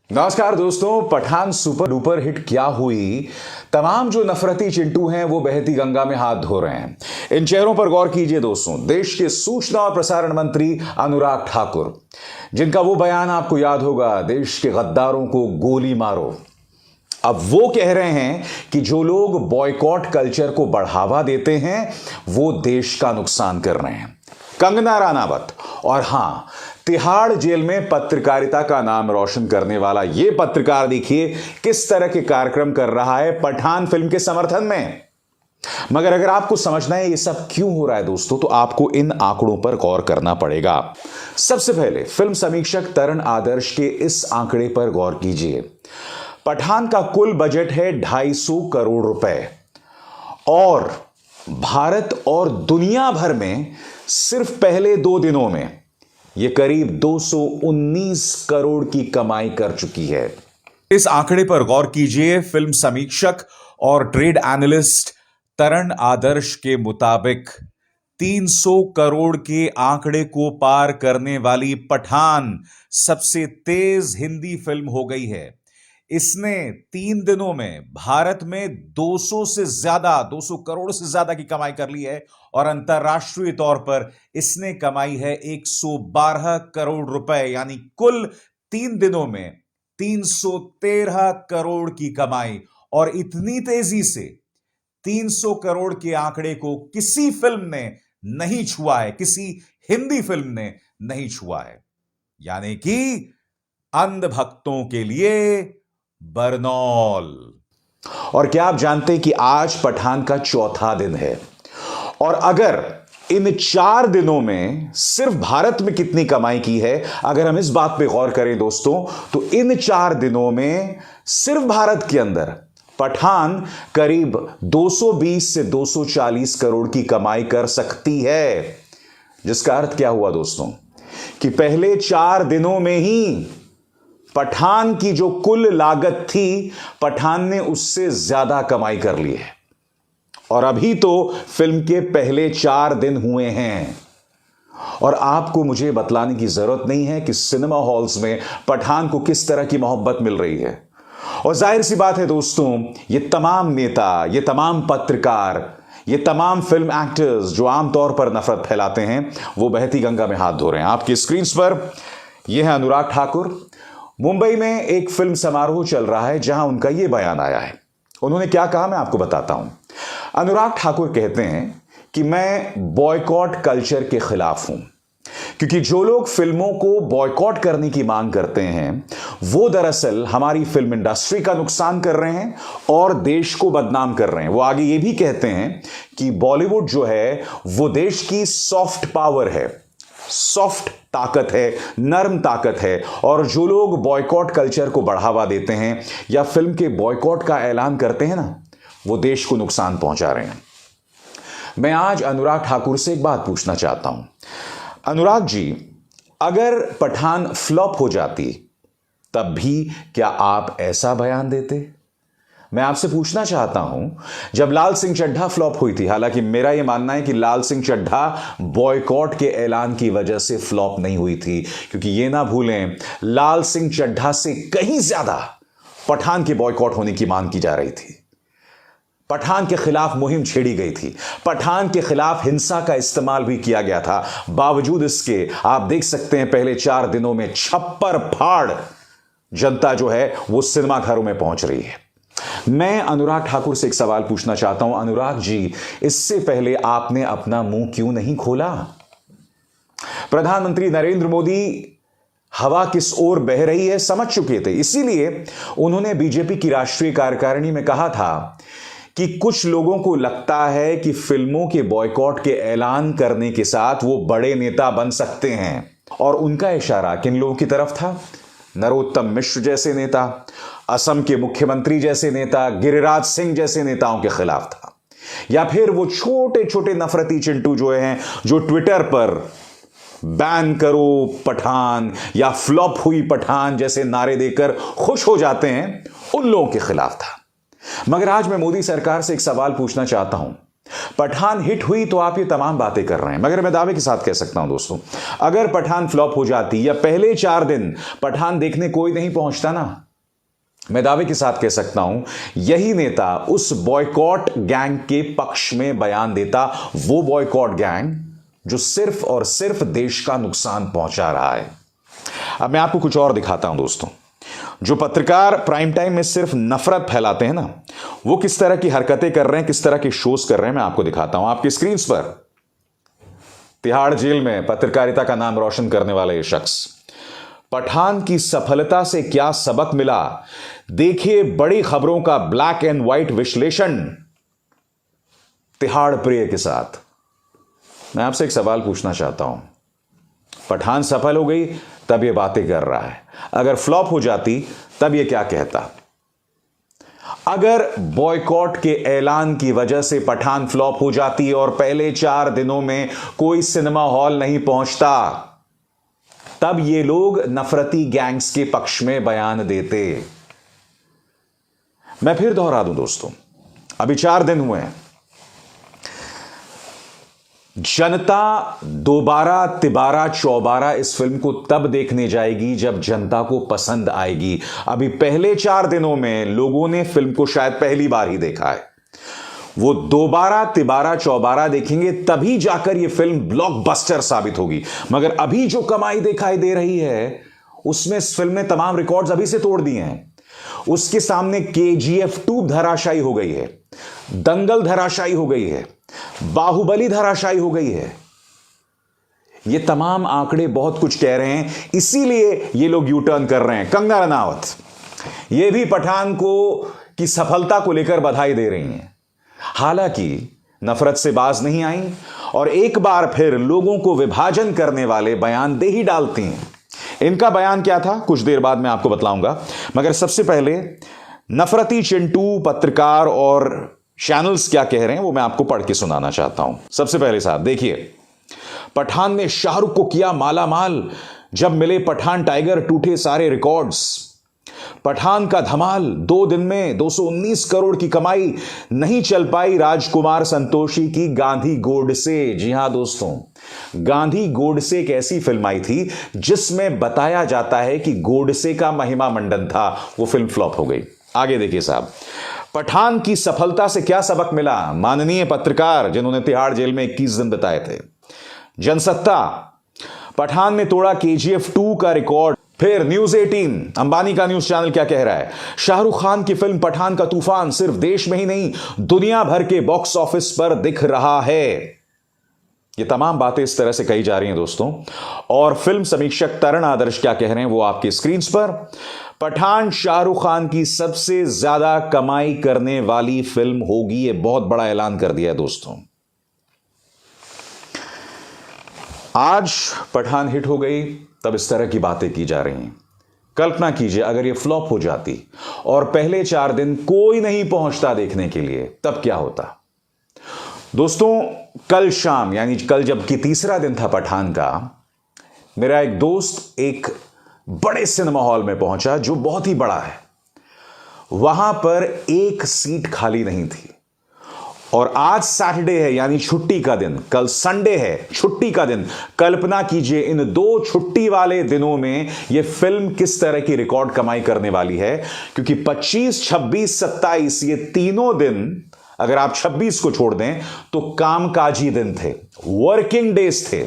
नमस्कार दोस्तों। Pathan super duper hit क्या हुई, तमाम जो नफरती चिंटू हैं वो बहती गंगा में हाथ धो रहे हैं। इन चेहरों पर गौर कीजिए दोस्तों। देश के सूचना और प्रसारण मंत्री अनुराग ठाकुर, जिनका वो बयान आपको याद होगा, देश के गद्दारों को गोली मारो। अब वो कह रहे हैं कि जो लोग बॉयकॉट कल्चर को बढ़ावा देते हैं वो देश का नुकसान कर रहे हैं। कंगना राणावत और हां, तिहाड़ जेल में पत्रकारिता का नाम रोशन करने वाला यह पत्रकार देखिए किस तरह के कार्यक्रम कर रहा है पठान फिल्म के समर्थन में। मगर अगर आपको समझना है ये सब क्यों हो रहा है दोस्तों, तो आपको इन आंकड़ों पर गौर करना पड़ेगा। सबसे पहले फिल्म समीक्षक तरण आदर्श के इस आंकड़े पर गौर कीजिए। पठान का कुल बजट है 250 करोड़ रुपए और भारत और दुनिया भर में सिर्फ पहले 2 दिनों में यह करीब 219 करोड़ की कमाई कर चुकी है। इस आंकड़े पर गौर कीजिए। फिल्म समीक्षक और ट्रेड एनालिस्ट तरण आदर्श के मुताबिक 300 करोड़ के आंकड़े को पार करने वाली पठान सबसे तेज हिंदी फिल्म हो गई है। इसने 3 दिनों में भारत में 200 करोड़ से ज्यादा की कमाई कर ली है और अंतर्राष्ट्रीय तौर पर इसने कमाई है 112 करोड़ रुपए, यानी कुल 3 दिनों में 313 करोड़ की कमाई। और इतनी तेजी से 300 करोड़ के आंकड़े को किसी फिल्म ने नहीं छुआ है, किसी हिंदी फिल्म ने नहीं छुआ है। यानी कि अंधभक्तों के लिए बरनौल। और क्या आप जानते हैं कि आज पठान का चौथा दिन है और अगर इन 4 दिनों में सिर्फ भारत में कितनी कमाई की है, अगर हम इस बात पे गौर करें दोस्तों, तो इन 4 दिनों में सिर्फ भारत के अंदर पठान करीब 220 से 240 करोड़ की कमाई कर सकती है। जिसका अर्थ क्या हुआ दोस्तों कि पहले 4 दिनों में ही पठान की जो कुल लागत थी, पठान ने उससे ज्यादा कमाई कर ली है। और अभी तो फिल्म के पहले 4 दिन हुए हैं और आपको मुझे बतलाने की जरूरत नहीं है कि सिनेमा हॉल्स में पठान को किस तरह की मोहब्बत मिल रही है। और जाहिर सी बात है दोस्तों, ये तमाम नेता, ये तमाम पत्रकार, ये तमाम फिल्म एक्टर्स जो आमतौर पर नफरत फैलाते हैं, वो बहती गंगा में हाथ धो रहे हैं। आपकी स्क्रीन पर यह है अनुराग ठाकुर। मुंबई में एक फिल्म समारोह चल रहा है जहां उनका यह बयान आया है। उन्होंने क्या कहा मैं आपको बताता हूं। अनुराग ठाकुर कहते हैं कि मैं बॉयकॉट कल्चर के खिलाफ हूं, क्योंकि जो लोग फिल्मों को बॉयकॉट करने की मांग करते हैं वो दरअसल हमारी फिल्म इंडस्ट्री का नुकसान कर रहे हैं और देश को बदनाम कर रहे हैं। वो आगे ये भी कहते हैं कि बॉलीवुड जो है वो देश की सॉफ्ट पावर है, सॉफ्ट ताकत है, नर्म ताकत है। और जो लोग बॉयकॉट कल्चर को बढ़ावा देते हैं या फिल्म के बॉयकॉट का ऐलान करते हैं ना, वो देश को नुकसान पहुंचा रहे हैं। मैं आज अनुराग ठाकुर से एक बात पूछना चाहता हूं। अनुराग जी, अगर पठान फ्लॉप हो जाती तब भी क्या आप ऐसा बयान देते? मैं आपसे पूछना चाहता हूं, जब लाल सिंह चड्ढा फ्लॉप हुई थी, हालांकि मेरा यह मानना है कि लाल सिंह चड्ढा बॉयकॉट के ऐलान की वजह से फ्लॉप नहीं हुई थी, क्योंकि यह ना भूलें लाल सिंह चड्ढा से कहीं ज्यादा पठान के बॉयकॉट होने की मांग की जा रही थी। पठान के खिलाफ मुहिम छेड़ी गई थी, पठान के खिलाफ हिंसा का इस्तेमाल भी किया गया था। बावजूद इसके आप देख सकते हैं पहले 4 दिनों में छप्पर फाड़ जनता जो है वो सिनेमा घरों में पहुंच रही है। मैं अनुराग ठाकुर से एक सवाल पूछना चाहता हूं। अनुराग जी, इससे पहले आपने अपना मुंह क्यों नहीं खोला? प्रधानमंत्री नरेंद्र मोदी हवा किस ओर बह रही है समझ चुके थे, इसीलिए उन्होंने बीजेपी की राष्ट्रीय कार्यकारिणी में कहा था कि कुछ लोगों को लगता है कि फिल्मों के बॉयकॉट के ऐलान करने के साथ वो बड़े नेता बन सकते हैं। और उनका इशारा किन लोगों की तरफ था? नरोत्तम मिश्र जैसे नेता, असम के मुख्यमंत्री जैसे नेता, गिरिराज सिंह जैसे नेताओं के खिलाफ था। या फिर वो छोटे छोटे नफरती चिंटू जो हैं, जो ट्विटर पर बैन करो पठान या फ्लॉप हुई पठान जैसे नारे देकर खुश हो जाते हैं, उन लोगों के खिलाफ था। मगर आज मैं मोदी सरकार से एक सवाल पूछना चाहता हूं पठान हिट हुई तो आप ये तमाम बातें कर रहे हैं, मगर मैं दावे के साथ कह सकता हूं दोस्तों, अगर पठान फ्लॉप हो जाती या पहले 4 दिन पठान देखने कोई नहीं पहुंचता ना, मैं दावे के साथ कह सकता हूं यही नेता उस बॉयकॉट गैंग के पक्ष में बयान देता, वो बॉयकॉट गैंग जो सिर्फ और सिर्फ देश का नुकसान पहुंचा रहा है। अब मैं आपको कुछ और दिखाता हूं दोस्तों, जो पत्रकार प्राइम टाइम में सिर्फ नफरत फैलाते हैं ना, वो किस तरह की हरकतें कर रहे हैं, किस तरह के शोज कर रहे हैं, मैं आपको दिखाता हूं। आपकी स्क्रीन पर तिहाड़ जेल में पत्रकारिता का नाम रोशन करने वाला यह शख्स, पठान की सफलता से क्या सबक मिला, देखिए बड़ी खबरों का ब्लैक एंड व्हाइट विश्लेषण तिहाड़ प्रिय के साथ। मैं आपसे एक सवाल पूछना चाहता हूं, पठान सफल हो गई तब यह बातें कर रहा है, अगर फ्लॉप हो जाती तब यह क्या कहता? अगर बॉयकॉट के ऐलान की वजह से पठान फ्लॉप हो जाती और पहले 4 दिनों में कोई सिनेमा हॉल नहीं पहुंचता, तब ये लोग नफरती गैंग्स के पक्ष में बयान देते। मैं फिर दोहरा दूं दोस्तों, अभी 4 दिन हुए हैं, जनता दोबारा तिबारा चौबारा इस फिल्म को तब देखने जाएगी जब जनता को पसंद आएगी। अभी पहले 4 दिनों में लोगों ने फिल्म को शायद पहली बार ही देखा है, वो दोबारा तिबारा चौबारा देखेंगे तभी जाकर यह फिल्म ब्लॉकबस्टर साबित होगी। मगर अभी जो कमाई दिखाई दे रही है उसमें इस फिल्म ने तमाम रिकॉर्ड्स अभी से तोड़ दिए हैं। उसके सामने KGF 2 धराशायी हो गई है, दंगल धराशायी हो गई है, बाहुबली धराशायी हो गई है। ये तमाम आंकड़े बहुत कुछ कह रहे हैं, इसीलिए ये लोग यू टर्न कर रहे हैं। कंगना रनावत ये भी पठान को की सफलता को लेकर बधाई दे रही हैं, हालांकि नफरत से बाज नहीं आई और एक बार फिर लोगों को विभाजन करने वाले बयान दे ही डालती हैं। इनका बयान क्या था कुछ देर बाद मैं आपको बतलाऊंगा, मगर सबसे पहले नफरती चिंटू पत्रकार और चैनल्स क्या कह रहे हैं वो मैं आपको पढ़ के सुनाना चाहता हूं। सबसे पहले साहब देखिए, पठान ने शाहरुख को किया माला माल, जब मिले पठान टाइगर टूटे सारे रिकॉर्ड्स। पठान का धमाल 2 दिन में 219 करोड़ की कमाई, नहीं चल पाई राजकुमार संतोषी की गांधी गोडसे। जी हां दोस्तों, गांधी गोडसे एक ऐसी फिल्म आई थी जिसमें बताया जाता है कि गोडसे का महिमा मंडन था, वो फिल्म फ्लॉप हो गई। आगे देखिए साहब, पठान की सफलता से क्या सबक मिला, माननीय पत्रकार जिन्होंने तिहाड़ जेल में 21 दिन बिताए थे। जनसत्ता, पठान ने तोड़ा KGF 2 का रिकॉर्ड। फिर न्यूज 18 अंबानी का न्यूज चैनल क्या कह रहा है, शाहरुख खान की फिल्म पठान का तूफान सिर्फ देश में ही नहीं दुनिया भर के बॉक्स ऑफिस पर दिख रहा है। ये तमाम बातें इस तरह से कही जा रही हैं दोस्तों। और फिल्म समीक्षक तरण आदर्श क्या कह रहे हैं वो आपकी स्क्रीन पर, पठान शाहरुख खान की सबसे ज्यादा कमाई करने वाली फिल्म होगी, ये बहुत बड़ा ऐलान कर दिया है दोस्तों। आज पठान हिट हो गई तब इस तरह की बातें की जा रही हैं। कल्पना कीजिए अगर ये फ्लॉप हो जाती और पहले 4 दिन कोई नहीं पहुंचता देखने के लिए, तब क्या होता दोस्तों। कल शाम यानी कल जबकि तीसरा दिन था पठान का, मेरा एक दोस्त एक बड़े सिनेमा हॉल में पहुंचा जो बहुत ही बड़ा है। वहां पर एक सीट खाली नहीं थी और आज सैटरडे है यानी छुट्टी का दिन, कल संडे है छुट्टी का दिन। कल्पना कीजिए इन 2 छुट्टी वाले दिनों में यह फिल्म किस तरह की रिकॉर्ड कमाई करने वाली है, क्योंकि 25, 26, 27 ये तीनों दिन, अगर आप 26 को छोड़ दें तो कामकाजी दिन थे, वर्किंग डेज थे।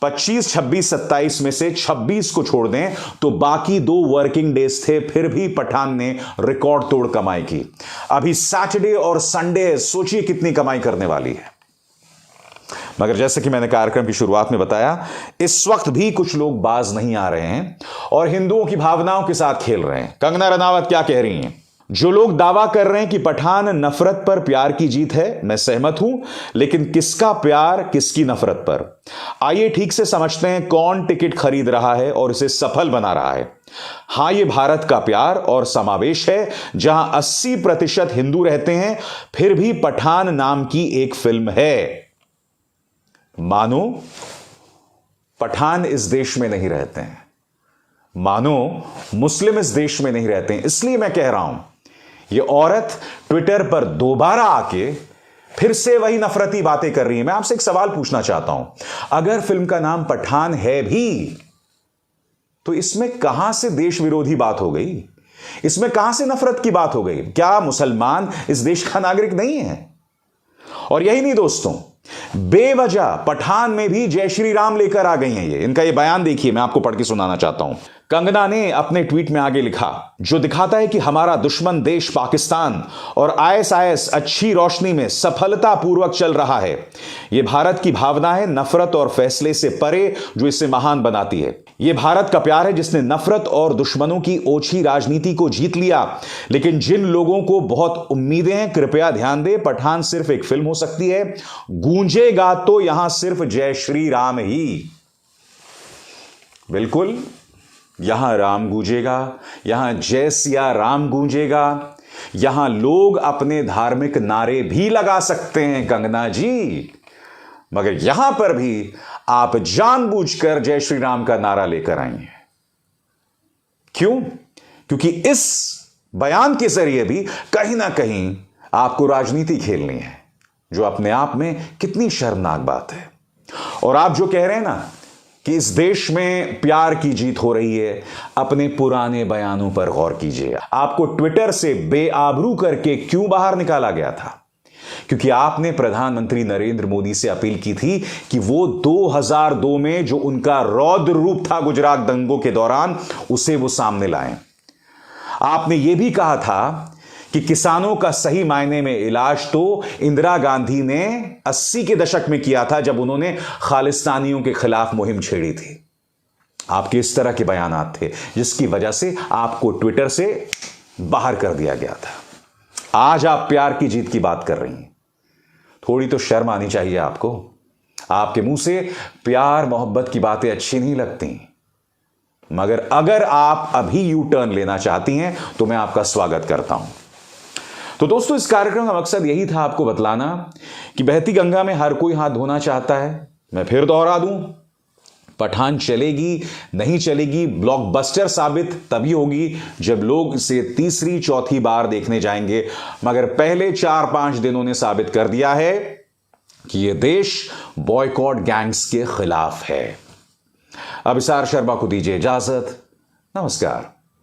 25, 26, 27 में से 26 को छोड़ दें तो बाकी 2 वर्किंग डेज थे, फिर भी पठान ने रिकॉर्ड तोड़ कमाई की। अभी सैटरडे और संडे है, सोचिए कितनी कमाई करने वाली है। मगर जैसे कि मैंने कार्यक्रम की शुरुआत में बताया, इस वक्त भी कुछ लोग बाज नहीं आ रहे हैं और हिंदुओं की भावनाओं के साथ खेल रहे हैं। कंगना रनावत क्या कह रही हैं, जो लोग दावा कर रहे हैं कि पठान नफरत पर प्यार की जीत है, मैं सहमत हूं, लेकिन किसका प्यार किसकी नफरत पर? आइए ठीक से समझते हैं कौन टिकट खरीद रहा है और इसे सफल बना रहा है। हां, यह भारत का प्यार और समावेश है जहां 80% हिंदू रहते हैं, फिर भी पठान नाम की एक फिल्म है। मानो पठान इस देश में नहीं रहते हैं, मानो मुस्लिम इस देश में नहीं रहते हैं। इसलिए मैं कह रहा हूं, यह औरत ट्विटर पर दोबारा आके फिर से वही नफरती बातें कर रही है। मैं आपसे एक सवाल पूछना चाहता हूं, अगर फिल्म का नाम पठान है भी तो इसमें कहां से देश विरोधी बात हो गई? इसमें कहां से नफरत की बात हो गई? क्या मुसलमान इस देश का नागरिक नहीं है? और यही नहीं दोस्तों, बेवजह पठान में भी जय श्री राम लेकर आ गई हैं ये। इनका ये बयान देखिए, मैं आपको पढ़ के सुनाना चाहता हूं। कंगना ने अपने ट्वीट में आगे लिखा, जो दिखाता है कि हमारा दुश्मन देश पाकिस्तान और आईएसआईएस अच्छी रोशनी में सफलतापूर्वक चल रहा है। यह भारत की भावना है, नफरत और फैसले से परे, जो इसे महान बनाती है। यह भारत का प्यार है जिसने नफरत और दुश्मनों की ओछी राजनीति को जीत लिया। लेकिन जिन लोगों को बहुत उम्मीदें हैं, कृपया ध्यान दें, पठान सिर्फ एक फिल्म हो सकती है, गूंजेगा तो यहां सिर्फ जय श्री राम ही। बिल्कुल, यहां राम गूंजेगा, यहां जय सिया राम गूंजेगा, यहां लोग अपने धार्मिक नारे भी लगा सकते हैं कंगना जी, मगर यहां पर भी आप जानबूझकर जय श्री राम का नारा लेकर आई हैं। क्यों? क्योंकि इस बयान के जरिए भी कहीं ना कहीं आपको राजनीति खेलनी है, जो अपने आप में कितनी शर्मनाक बात है। और आप जो कह रहे हैं ना कि इस देश में प्यार की जीत हो रही है, अपने पुराने बयानों पर गौर कीजिए। आपको ट्विटर से बेआबरू करके क्यों बाहर निकाला गया था? क्योंकि आपने प्रधानमंत्री नरेंद्र मोदी से अपील की थी कि वो 2002 में जो उनका रौद्र रूप था गुजरात दंगों के दौरान, उसे वो सामने लाएं। आपने यह भी कहा था कि किसानों का सही मायने में इलाज तो इंदिरा गांधी ने 80 के दशक में किया था, जब उन्होंने खालिस्तानियों के खिलाफ मुहिम छेड़ी थी। आपके इस तरह के बयानात थे जिसकी वजह से आपको ट्विटर से बाहर कर दिया गया था। आज आप प्यार की जीत की बात कर रही हैं, थोड़ी तो शर्म आनी चाहिए आपको। आपके मुंह से प्यार मोहब्बत की बातें अच्छी नहीं लगती, मगर अगर आप अभी यू टर्न लेना चाहती हैं तो मैं आपका स्वागत करता हूं। तो दोस्तों, इस कार्यक्रम का मकसद यही था आपको बतलाना कि बहती गंगा में हर कोई हाथ धोना चाहता है। मैं फिर दोहरा दूं, पठान चलेगी नहीं चलेगी, ब्लॉकबस्टर साबित तभी होगी जब लोग इसे तीसरी चौथी बार देखने जाएंगे। मगर पहले 4-5 दिनों ने साबित कर दिया है कि यह देश बॉयकॉट गैंग्स के खिलाफ है। अभिसार शर्मा को दीजिए इजाजत। नमस्कार।